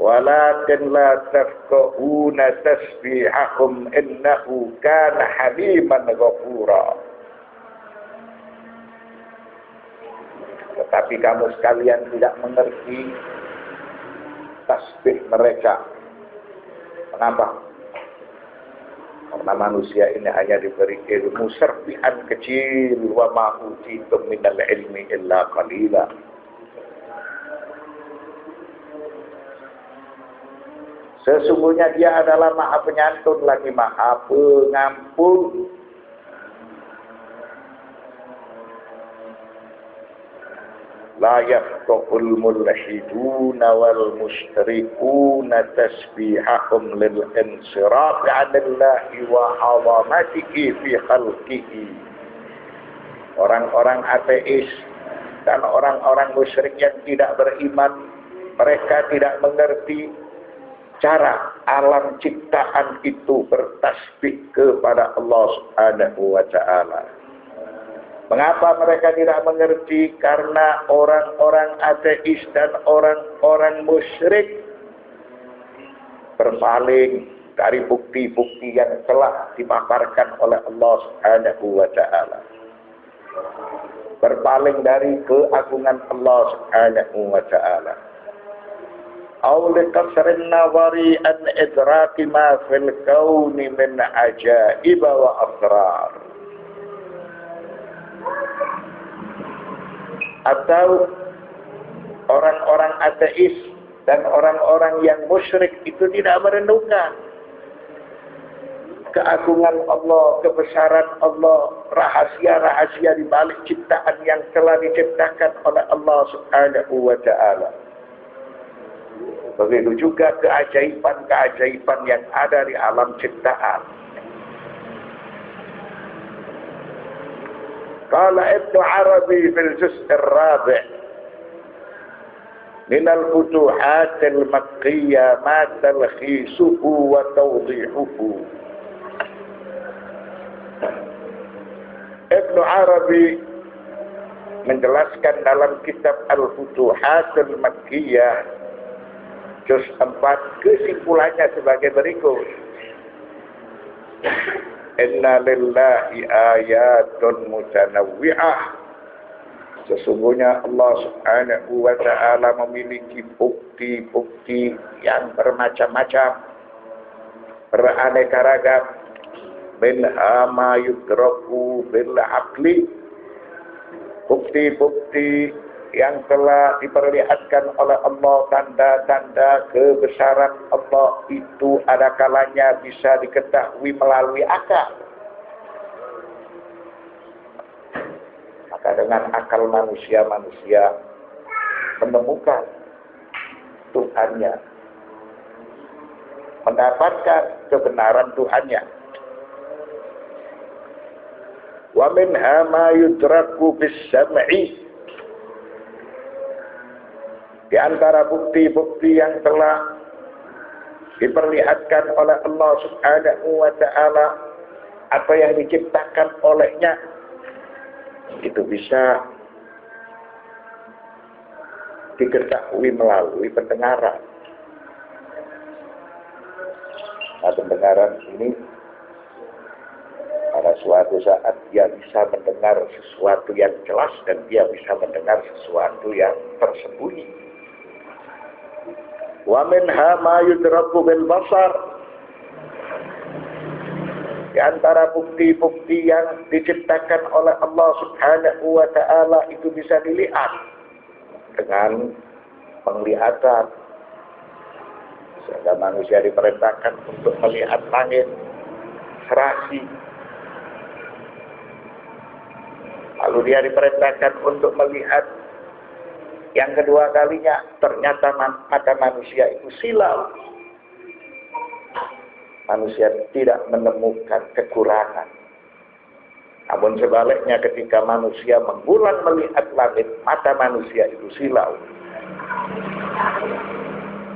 walakin la tafqahuna tasbihahum innahu kana haliman ghafura. Tetapi kamu sekalian tidak mengerti tasbih mereka. Mengapa? Karena manusia ini hanya diberi ilmu serpihan kecil, wa ma utitum minal ilmi illa qalila. Sesungguhnya dia adalah Maha Penyantun lagi Maha Pengampun. La yafqahul mulhiduna wal musyrikuna tasbihahum lil insirafi 'anillahi wa 'azamatihi fi khalqihi. Orang-orang ateis dan orang-orang musyrik yang tidak beriman, mereka tidak mengerti cara alam ciptaan itu bertasbih kepada Allah Subhanahu wa ta'ala. Mengapa mereka tidak mengerti? Karena orang-orang ateis dan orang-orang musyrik berpaling dari bukti-bukti yang telah dipaparkan oleh Allah Subhanahu wa ta'ala. Berpaling dari keagungan Allah Subhanahu wa ta'ala. Aw liqasrin nawari an idraki ma fil kauni min ajaib wa asrar. Atau orang-orang ateis dan orang-orang yang musyrik itu tidak merenungkan keagungan Allah, kebesaran Allah, rahasia-rahasia di balik ciptaan yang telah diciptakan oleh Allah Subhanahu wa ta'ala. Begitu juga keajaiban-keajaiban yang ada di alam ciptaan. Qala Ibnu Arabi fil juz' ar-rabi' min al-futuhat al-makkiyah ma talkhisuhu wa tawdihuhu. Ibnu Arabi menjelaskan dalam kitab Al-Futuhat al-Makkiyah juz 4 kesimpulannya sebagai berikut. Inna lillahi ayatun mutanawwi'ah. Sesungguhnya Allah Subhanahu wa ta'ala memiliki bukti-bukti yang bermacam-macam, beraneka ragam. Minha ma yudraku bil aqli. Bukti-bukti yang telah diperlihatkan oleh Allah, tanda-tanda kebesaran Allah itu ada kalanya bisa diketahui melalui akal. Maka dengan akal manusia menemukan Tuhannya, mendapatkan kebenaran Tuhannya. Wa minha ma yudraku bis sam'i. Di antara bukti-bukti yang telah diperlihatkan oleh Allah Subhanahu wa ta'ala, apa yang diciptakan olehnya itu bisa diketahui melalui pendengaran. Nah, pendengaran ini pada suatu saat dia bisa mendengar sesuatu yang jelas dan dia bisa mendengar sesuatu yang tersembunyi. Wa minha ma yudraku bil basar. Di antara bukti-bukti yang diciptakan oleh Allah Subhanahu wa ta'ala itu bisa dilihat dengan penglihatan. Sehingga manusia diperintahkan untuk melihat langit serasi. Lalu dia diperintahkan untuk melihat yang kedua kalinya, ternyata mata manusia itu silau. Manusia tidak menemukan kekurangan. Namun sebaliknya ketika manusia mengulang melihat langit, mata manusia itu silau.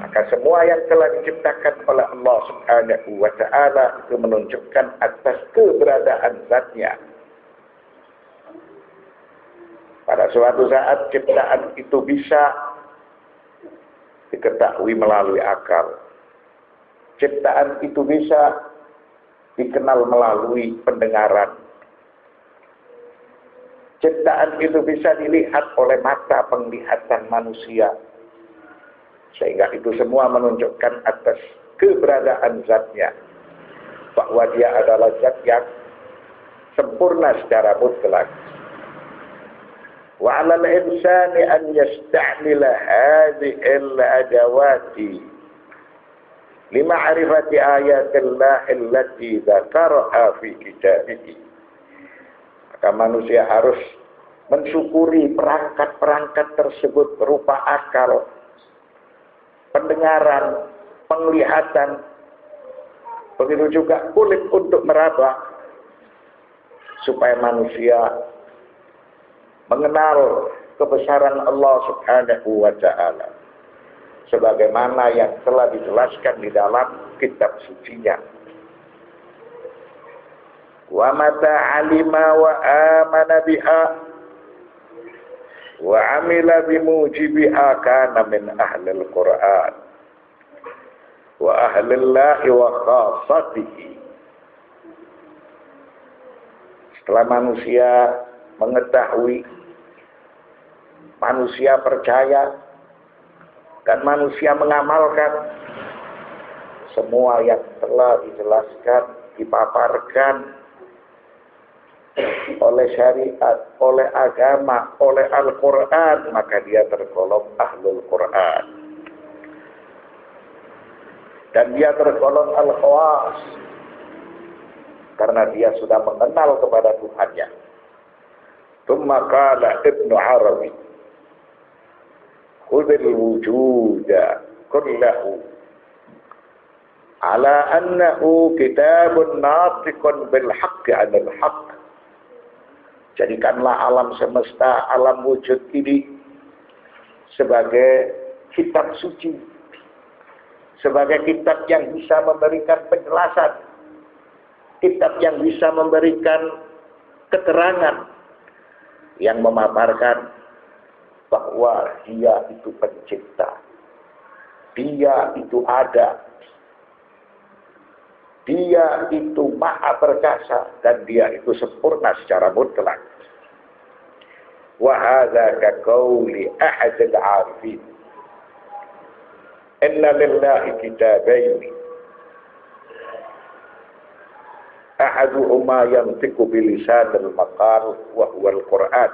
Maka semua yang telah diciptakan oleh Allah Subhanahu wa ta'ala itu menunjukkan atas keberadaan zatnya. Pada suatu saat ciptaan itu bisa diketahui melalui akal. Ciptaan itu bisa dikenal melalui pendengaran. Ciptaan itu bisa dilihat oleh mata penglihatan manusia. Sehingga itu semua menunjukkan atas keberadaan zatnya. Bahwa dia adalah zat yang sempurna secara mutlak. Wa 'alal insani an yasta'mila hadhil adawati lima'rifati ayatillah allati dzakaraha fi kitabih. Maka manusia harus mensyukuri perangkat-perangkat tersebut berupa akal, pendengaran, penglihatan, begitu juga kulit untuk meraba, supaya manusia mengenal kebesaran Allah Subhanahu wa ta'ala sebagaimana yang telah dijelaskan di dalam kitab sucinya. Wa mata alima wa amana biha wa amila bimujibiha kana min ahlil Qur'an wa ahlillahi wa khassatihi. Setelah manusia mengetahui, manusia percaya, dan manusia mengamalkan semua yang telah dijelaskan, dipaparkan oleh syariat, oleh agama, oleh Al-Quran, maka dia tergolong Ahlul Quran. Dan dia tergolong Al-Khawas, karena dia sudah mengenal kepada Tuhannya. Tsumma qala Ibnu Arabi, khudhil wujuda kullahu ala annahu kitabun natiqun bil haqqi 'anil haqq. Jadikanlah alam semesta, alam wujud ini sebagai kitab suci, sebagai kitab yang bisa memberikan penjelasan, kitab yang bisa memberikan keterangan, yang memaparkan bahwa dia itu pencipta, dia itu ada, dia itu maha perkasa, dan dia itu sempurna secara mutlak. Wa hadza ka qauli ahad al-'arifin, inna lillahi kitabaini ahaduhuma yantiqu bilisanil maqal wa huwa al-Qur'an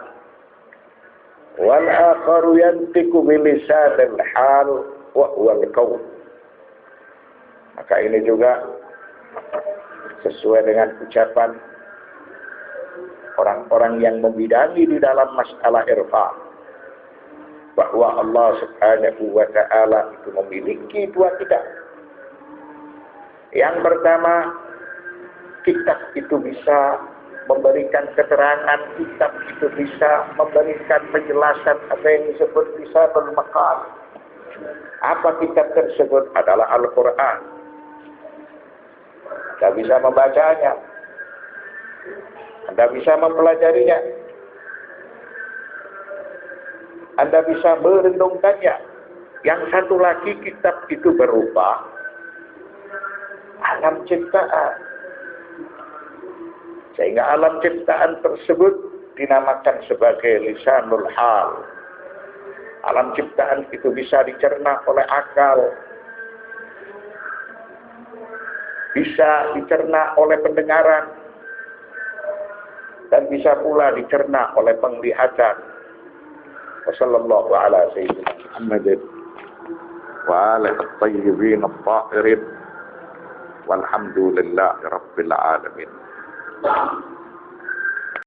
wal akharu yantiqu bilisanil hal wa huwa al-qaul. Maka ini juga sesuai dengan ucapan orang-orang yang membidangi di dalam masalah irfan, bahwa Allah Subhanahu wa ta'ala itu memiliki dua kitab. Yang pertama, kitab itu bisa memberikan keterangan, kitab itu bisa memberikan penjelasan, apa yang disebut bisa bermakal. Apa kitab tersebut? Adalah Al-Quran. Anda bisa membacanya, Anda bisa mempelajarinya, Anda bisa merenungkannya. Yang satu lagi, kitab itu berupa alam ciptaan. Sehingga alam ciptaan tersebut dinamakan sebagai lisanul hal. Alam ciptaan itu bisa dicerna oleh akal, bisa dicerna oleh pendengaran, dan bisa pula dicerna oleh penglihatan. Wassallallahu ala sayyidina Muhammadin wa alihi at-tayyibin at-tahirin walhamdulillahi rabbil alamin.